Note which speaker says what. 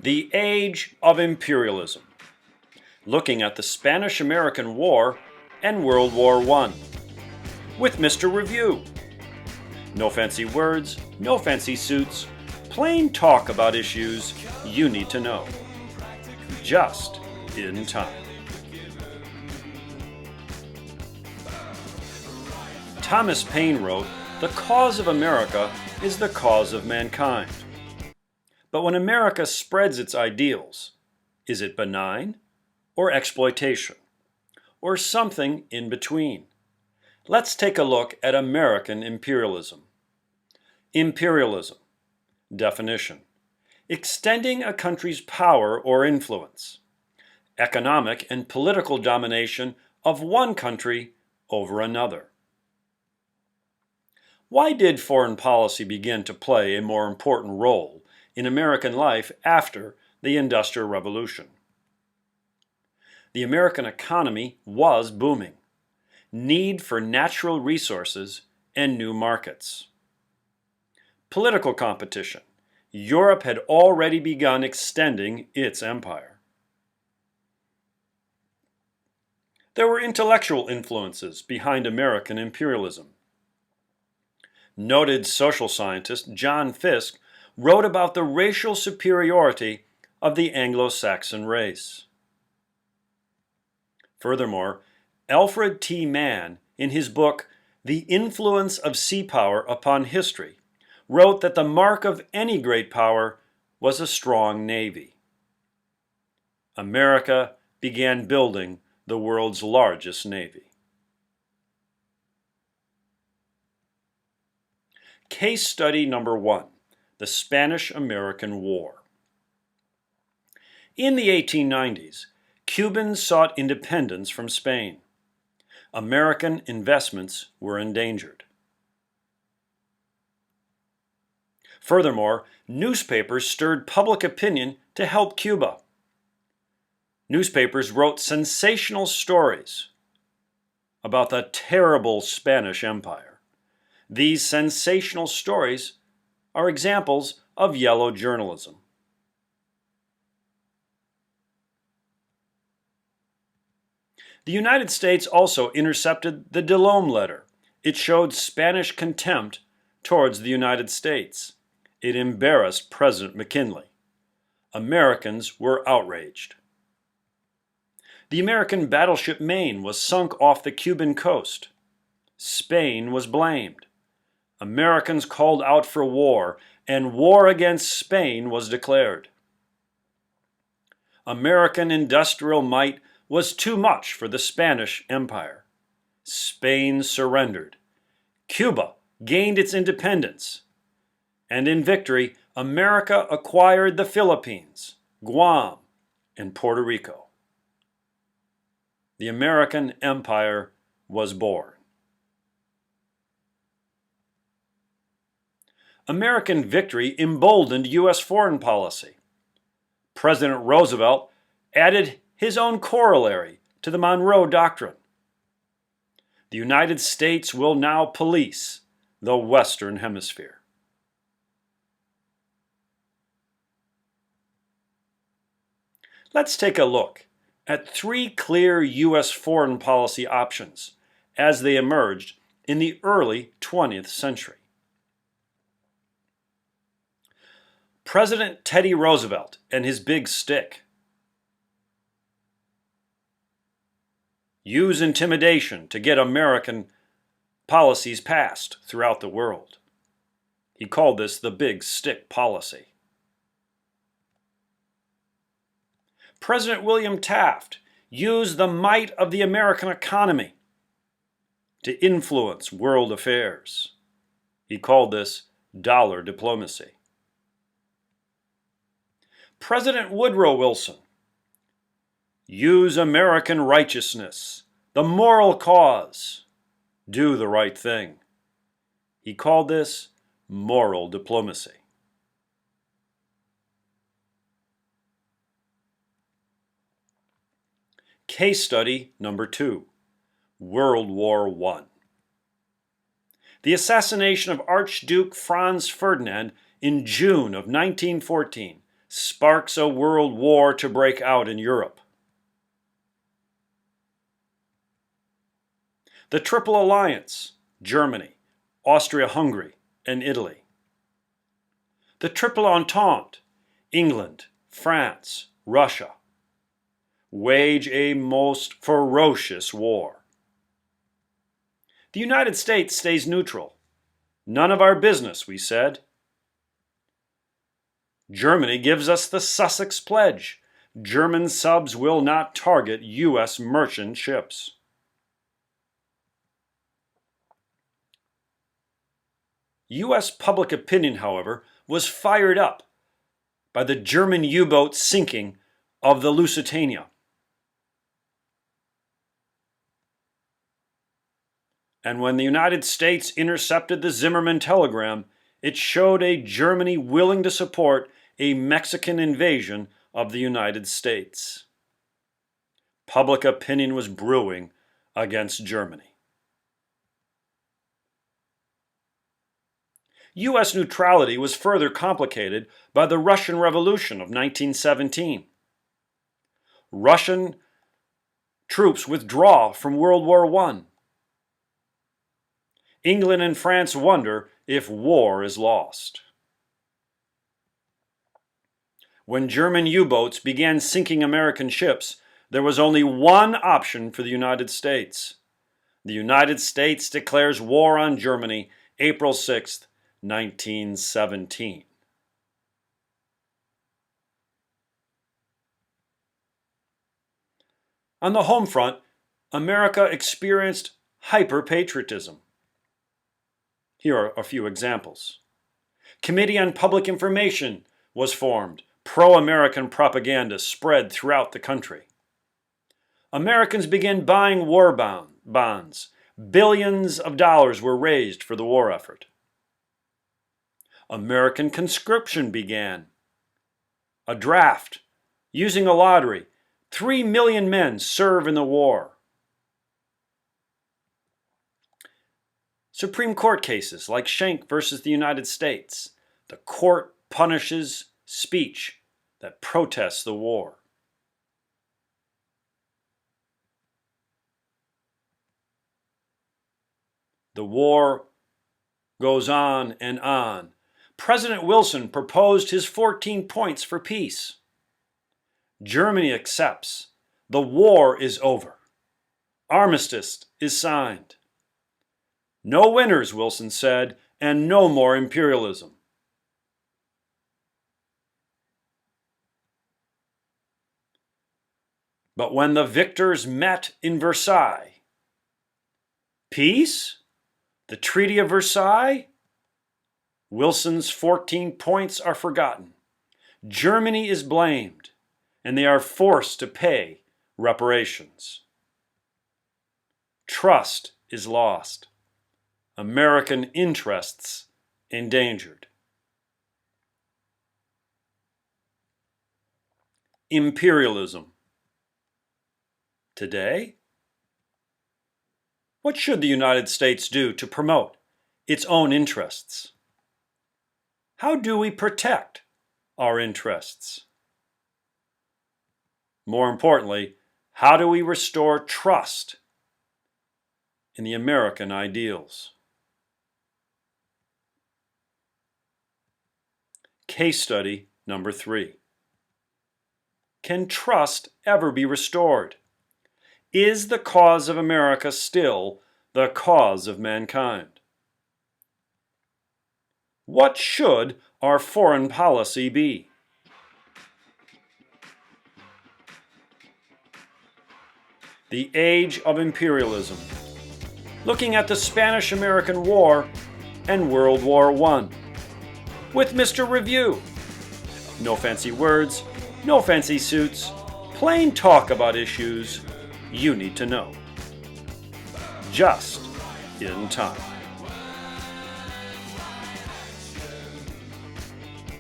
Speaker 1: The Age of Imperialism, looking at the Spanish-American War and World War I, with Mr. Review. No fancy words, no fancy suits, plain talk about issues you need to know, just in time. Thomas Paine wrote, "The cause of America is the cause of mankind." But when America spreads its ideals, is it benign or exploitation, or something in between? Let's take a look at American imperialism. Imperialism. Definition: extending a country's power or influence. Economic and political domination of one country over another. Why did foreign policy begin to play a more important role in American life after the Industrial Revolution? The American economy was booming. Need for natural resources and new markets. Political competition. Europe had already begun extending its empire. There were intellectual influences behind American imperialism. Noted social scientist John Fiske wrote about the racial superiority of the Anglo-Saxon race. Furthermore, Alfred T. Mann, in his book The Influence of Sea Power Upon History, wrote that the mark of any great power was a strong navy. America began building the world's largest navy. Case study number 1, the Spanish-American War. In the 1890s, Cubans sought independence from Spain. American investments were endangered. Furthermore, newspapers stirred public opinion to help Cuba. Newspapers wrote sensational stories about the terrible Spanish Empire. These sensational stories are examples of yellow journalism. The United States also intercepted the Delaune letter. It showed Spanish contempt towards the United States. It embarrassed President McKinley. Americans were outraged. The American battleship Maine was sunk off the Cuban coast. Spain was blamed. Americans called out for war, and war against Spain was declared. American industrial might was too much for the Spanish Empire. Spain surrendered. Cuba gained its independence. And in victory, America acquired the Philippines, Guam, and Puerto Rico. The American Empire was born. American victory emboldened U.S. foreign policy. President Roosevelt added his own corollary to the Monroe Doctrine. The United States will now police the Western Hemisphere. Let's take a look at 3 clear U.S. foreign policy options as they emerged in the early 20th century. President Teddy Roosevelt and his big stick. Use intimidation to get American policies passed throughout the world. He called this the big stick policy. President William Taft used the might of the American economy to influence world affairs. He called this dollar diplomacy. President Woodrow Wilson used American righteousness, the moral cause, do the right thing. He called this moral diplomacy. Case study number 2, World War I. The assassination of Archduke Franz Ferdinand in June of 1914 sparks a world war to break out in Europe. The Triple Alliance, Germany, Austria-Hungary, and Italy. The Triple Entente, England, France, Russia, wage a most ferocious war. The United States stays neutral. None of our business, we said. Germany gives us the Sussex Pledge. German subs will not target U.S. merchant ships. U.S. public opinion, however, was fired up by the German U-boat sinking of the Lusitania. And when the United States intercepted the Zimmermann telegram, it showed a Germany willing to support a Mexican invasion of the United States. Public opinion was brewing against Germany. U.S. neutrality was further complicated by the Russian Revolution of 1917. Russian troops withdraw from World War I. England and France wonder if war is lost. When German U-boats began sinking American ships, there was only one option for the United States. The United States declares war on Germany April 6, 1917. On the home front, America experienced hyper-patriotism. Here are a few examples. Committee on Public Information was formed. Pro-American propaganda spread throughout the country. Americans began buying war bonds. Billions of dollars were raised for the war effort. American conscription began. A draft, using a lottery. 3 million men serve in the war. Supreme Court cases like Schenck versus the United States. The court punishes speech that protests the war. The war goes on and on. President Wilson proposed his 14 points for peace. Germany accepts. The war is over. Armistice is signed. No winners, Wilson said, and no more imperialism. But when the victors met in Versailles, peace? The Treaty of Versailles? Wilson's 14 points are forgotten. Germany is blamed, and they are forced to pay reparations. Trust is lost. American interests endangered. Imperialism. Today? What should the United States do to promote its own interests? How do we protect our interests? More importantly, how do we restore trust in the American ideals? Case study number 3. Can trust ever be restored? Is the cause of America still the cause of mankind? What should our foreign policy be? The Age of Imperialism. Looking at the Spanish-American War and World War I. With Mr. Review. No fancy words, no fancy suits, plain talk about issues you need to know. Just in time.